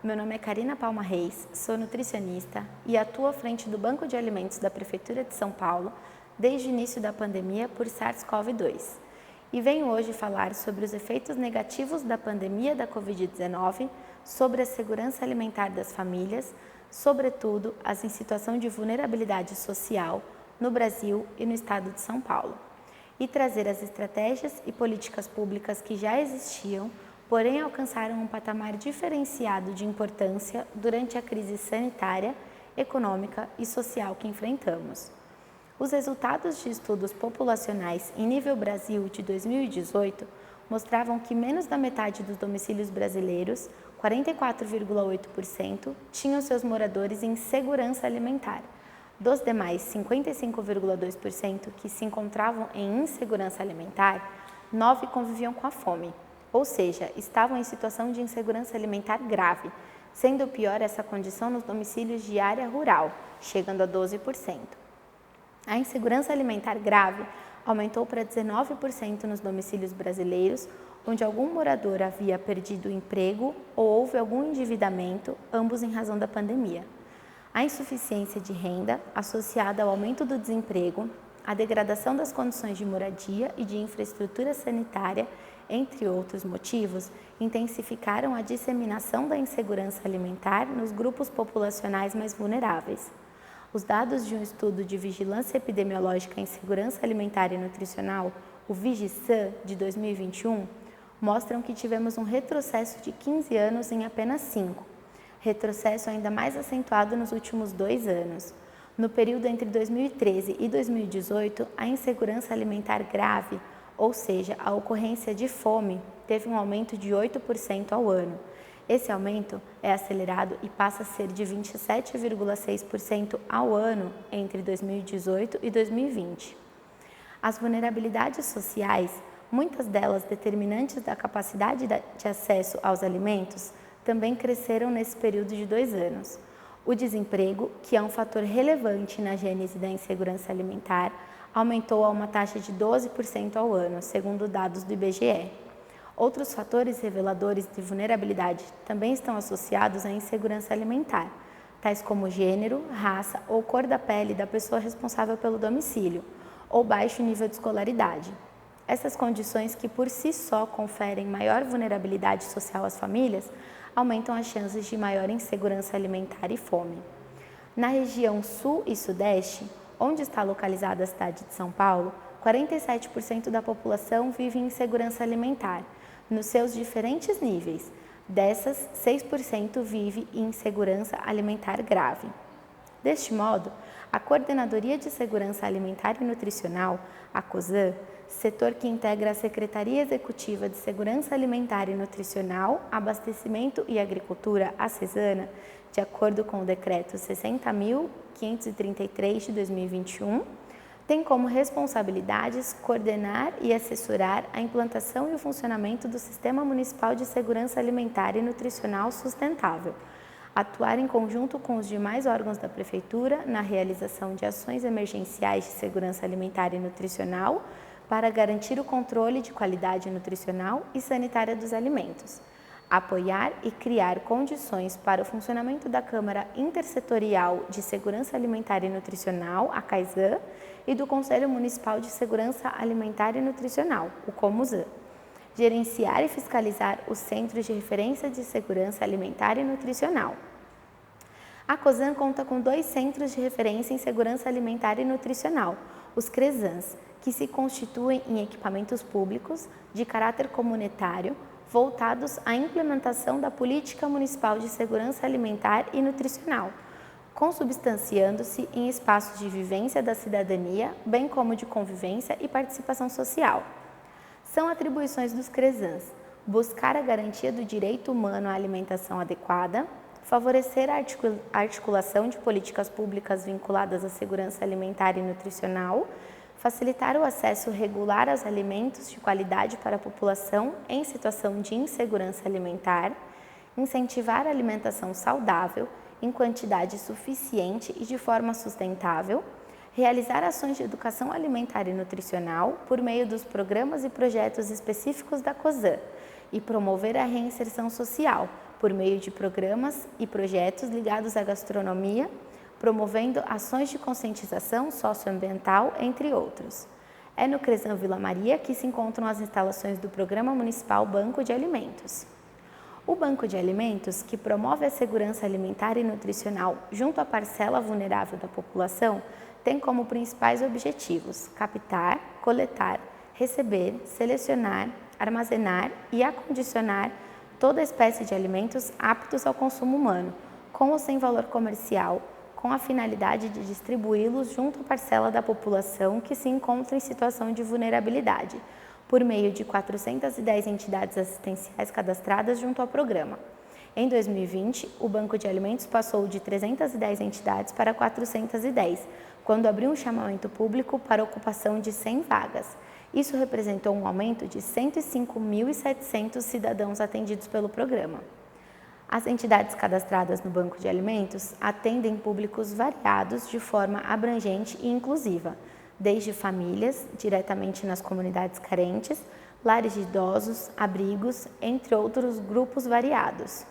meu nome é Karina Palma Reis, sou nutricionista e atuo à frente do Banco de Alimentos da Prefeitura de São Paulo desde o início da pandemia por SARS-CoV-2 e venho hoje falar sobre os efeitos negativos da pandemia da Covid-19 sobre a segurança alimentar das famílias, sobretudo as em situação de vulnerabilidade social no Brasil e no estado de São Paulo, e trazer as estratégias e políticas públicas que já existiam, porém alcançaram um patamar diferenciado de importância durante a crise sanitária, econômica e social que enfrentamos. Os resultados de estudos populacionais em nível Brasil de 2018 mostravam que menos da metade dos domicílios brasileiros, 44,8%, tinham seus moradores em segurança alimentar. Dos demais 55,2% que se encontravam em insegurança alimentar, 9 conviviam com a fome, ou seja, estavam em situação de insegurança alimentar grave, sendo pior essa condição nos domicílios de área rural, chegando a 12%. A insegurança alimentar grave aumentou para 19% nos domicílios brasileiros, onde algum morador havia perdido o emprego ou houve algum endividamento, ambos em razão da pandemia. A insuficiência de renda, associada ao aumento do desemprego, a degradação das condições de moradia e de infraestrutura sanitária, entre outros motivos, intensificaram a disseminação da insegurança alimentar nos grupos populacionais mais vulneráveis. Os dados de um estudo de vigilância epidemiológica em segurança alimentar e nutricional, o VIGISAN, de 2021, mostram que tivemos um retrocesso de 15 anos em apenas 5, retrocesso ainda mais acentuado nos últimos 2 anos. No período entre 2013 e 2018, a insegurança alimentar grave, ou seja, a ocorrência de fome, teve um aumento de 8% ao ano. Esse aumento é acelerado e passa a ser de 27,6% ao ano entre 2018 e 2020. As vulnerabilidades sociais, muitas delas determinantes da capacidade de acesso aos alimentos, também cresceram nesse período de 2 anos. O desemprego, que é um fator relevante na gênese da insegurança alimentar, aumentou a uma taxa de 12% ao ano, segundo dados do IBGE. Outros fatores reveladores de vulnerabilidade também estão associados à insegurança alimentar, tais como gênero, raça ou cor da pele da pessoa responsável pelo domicílio, ou baixo nível de escolaridade. Essas condições, que por si só conferem maior vulnerabilidade social às famílias, aumentam as chances de maior insegurança alimentar e fome. Na região sul e sudeste, onde está localizada a cidade de São Paulo, 47% da população vive em insegurança alimentar, nos seus diferentes níveis. Dessas, 6% vive em insegurança alimentar grave. Deste modo, a Coordenadoria de Segurança Alimentar e Nutricional, a COSAN, setor que integra a Secretaria Executiva de Segurança Alimentar e Nutricional, Abastecimento e Agricultura, a CESANA, de acordo com o Decreto 60.533 de 2021, tem como responsabilidades coordenar e assessorar a implantação e o funcionamento do Sistema Municipal de Segurança Alimentar e Nutricional Sustentável, atuar em conjunto com os demais órgãos da Prefeitura na realização de ações emergenciais de segurança alimentar e nutricional para garantir o controle de qualidade nutricional e sanitária dos alimentos, apoiar e criar condições para o funcionamento da Câmara Intersetorial de Segurança Alimentar e Nutricional, a CAISAN, e do Conselho Municipal de Segurança Alimentar e Nutricional, o COMUSAN. Gerenciar e fiscalizar os Centros de Referência de Segurança Alimentar e Nutricional. A COSAN conta com 2 Centros de Referência em Segurança Alimentar e Nutricional, os CRESANs, que se constituem em equipamentos públicos de caráter comunitário, voltados à implementação da Política Municipal de Segurança Alimentar e Nutricional, consubstanciando-se em espaços de vivência da cidadania, bem como de convivência e participação social. São atribuições dos CRESANs: buscar a garantia do direito humano à alimentação adequada, favorecer a articulação de políticas públicas vinculadas à segurança alimentar e nutricional, facilitar o acesso regular aos alimentos de qualidade para a população em situação de insegurança alimentar, incentivar a alimentação saudável em quantidade suficiente e de forma sustentável, realizar ações de educação alimentar e nutricional por meio dos programas e projetos específicos da COSAN e promover a reinserção social por meio de programas e projetos ligados à gastronomia, promovendo ações de conscientização socioambiental, entre outros. É no CRESAM Vila Maria que se encontram as instalações do Programa Municipal Banco de Alimentos. O Banco de Alimentos, que promove a segurança alimentar e nutricional junto à parcela vulnerável da população, tem como principais objetivos captar, coletar, receber, selecionar, armazenar e acondicionar toda espécie de alimentos aptos ao consumo humano, com ou sem valor comercial, com a finalidade de distribuí-los junto à parcela da população que se encontra em situação de vulnerabilidade, por meio de 410 entidades assistenciais cadastradas junto ao programa. Em 2020, o Banco de Alimentos passou de 310 entidades para 410, quando abriu um chamamento público para ocupação de 100 vagas. Isso representou um aumento de 105.700 cidadãos atendidos pelo programa. As entidades cadastradas no Banco de Alimentos atendem públicos variados de forma abrangente e inclusiva, desde famílias, diretamente nas comunidades carentes, lares de idosos, abrigos, entre outros grupos variados.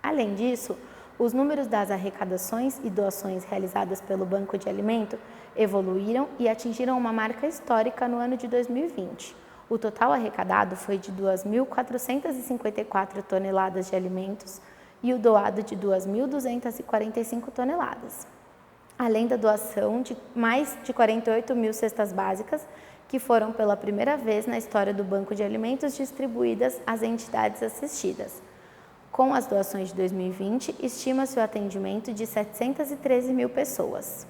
Além disso, os números das arrecadações e doações realizadas pelo Banco de Alimento evoluíram e atingiram uma marca histórica no ano de 2020. O total arrecadado foi de 2.454 toneladas de alimentos e o doado de 2.245 toneladas, além da doação de mais de 48 mil cestas básicas, que foram pela primeira vez na história do Banco de Alimentos distribuídas às entidades assistidas. Com as doações de 2020, estima-se o atendimento de 713 mil pessoas.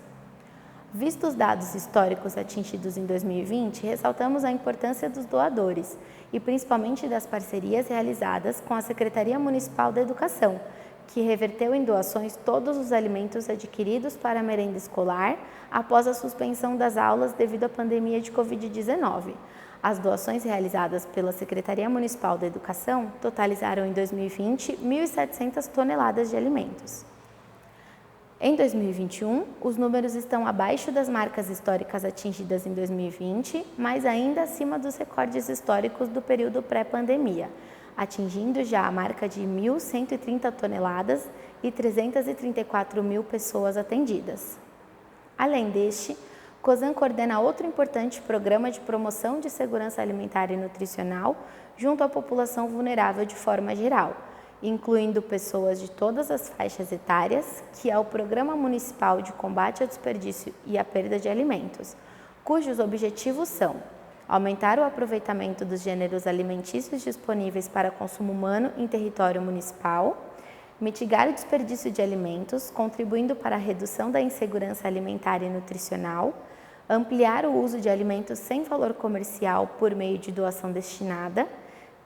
Vistos os dados históricos atingidos em 2020, ressaltamos a importância dos doadores e principalmente das parcerias realizadas com a Secretaria Municipal da Educação, que reverteu em doações todos os alimentos adquiridos para a merenda escolar após a suspensão das aulas devido à pandemia de Covid-19. As doações realizadas pela Secretaria Municipal da Educação totalizaram em 2020 1.700 toneladas de alimentos. Em 2021, os números estão abaixo das marcas históricas atingidas em 2020, mas ainda acima dos recordes históricos do período pré-pandemia, atingindo já a marca de 1.130 toneladas e 334 mil pessoas atendidas. Além deste, COSAN coordena outro importante programa de promoção de segurança alimentar e nutricional junto à população vulnerável de forma geral, incluindo pessoas de todas as faixas etárias, que é o Programa Municipal de Combate ao Desperdício e à Perda de Alimentos, cujos objetivos são aumentar o aproveitamento dos gêneros alimentícios disponíveis para consumo humano em território municipal, mitigar o desperdício de alimentos, contribuindo para a redução da insegurança alimentar e nutricional, ampliar o uso de alimentos sem valor comercial por meio de doação destinada,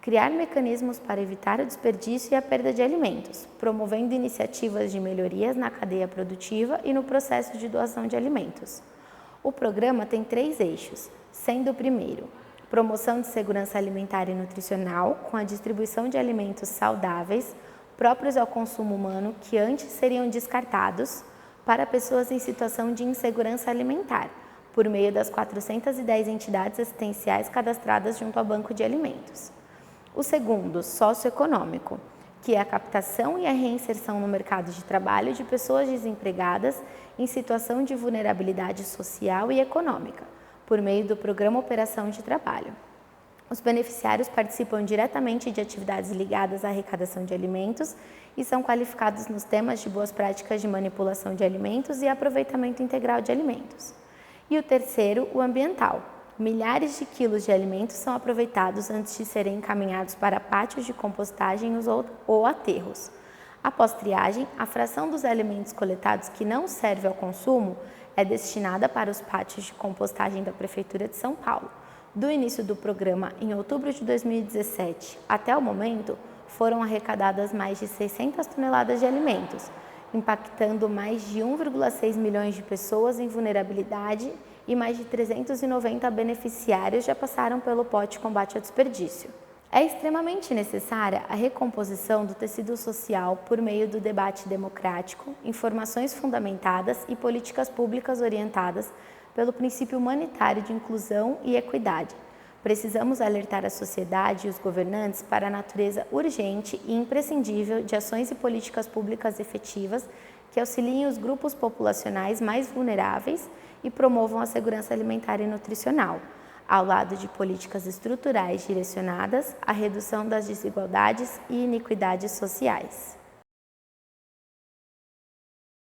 criar mecanismos para evitar o desperdício e a perda de alimentos, promovendo iniciativas de melhorias na cadeia produtiva e no processo de doação de alimentos. O programa tem 3 eixos, sendo o primeiro, promoção de segurança alimentar e nutricional, com a distribuição de alimentos saudáveis, próprios ao consumo humano, que antes seriam descartados, para pessoas em situação de insegurança alimentar, por meio das 410 entidades assistenciais cadastradas junto ao Banco de Alimentos. O segundo, socioeconômico, que é a captação e a reinserção no mercado de trabalho de pessoas desempregadas em situação de vulnerabilidade social e econômica, por meio do Programa Operação de Trabalho. Os beneficiários participam diretamente de atividades ligadas à arrecadação de alimentos e são qualificados nos temas de boas práticas de manipulação de alimentos e aproveitamento integral de alimentos. E o terceiro, o ambiental. Milhares de quilos de alimentos são aproveitados antes de serem encaminhados para pátios de compostagem ou aterros. Após triagem, a fração dos alimentos coletados que não serve ao consumo é destinada para os pátios de compostagem da Prefeitura de São Paulo. Do início do programa, em outubro de 2017, até o momento, foram arrecadadas mais de 600 toneladas de alimentos, impactando mais de 1,6 milhões de pessoas em vulnerabilidade e mais de 390 beneficiários já passaram pelo pote Combate ao Desperdício. É extremamente necessária a recomposição do tecido social por meio do debate democrático, informações fundamentadas e políticas públicas orientadas pelo princípio humanitário de inclusão e equidade, Precisamos alertar a sociedade e os governantes para a natureza urgente e imprescindível de ações e políticas públicas efetivas que auxiliem os grupos populacionais mais vulneráveis e promovam a segurança alimentar e nutricional, ao lado de políticas estruturais direcionadas à redução das desigualdades e iniquidades sociais.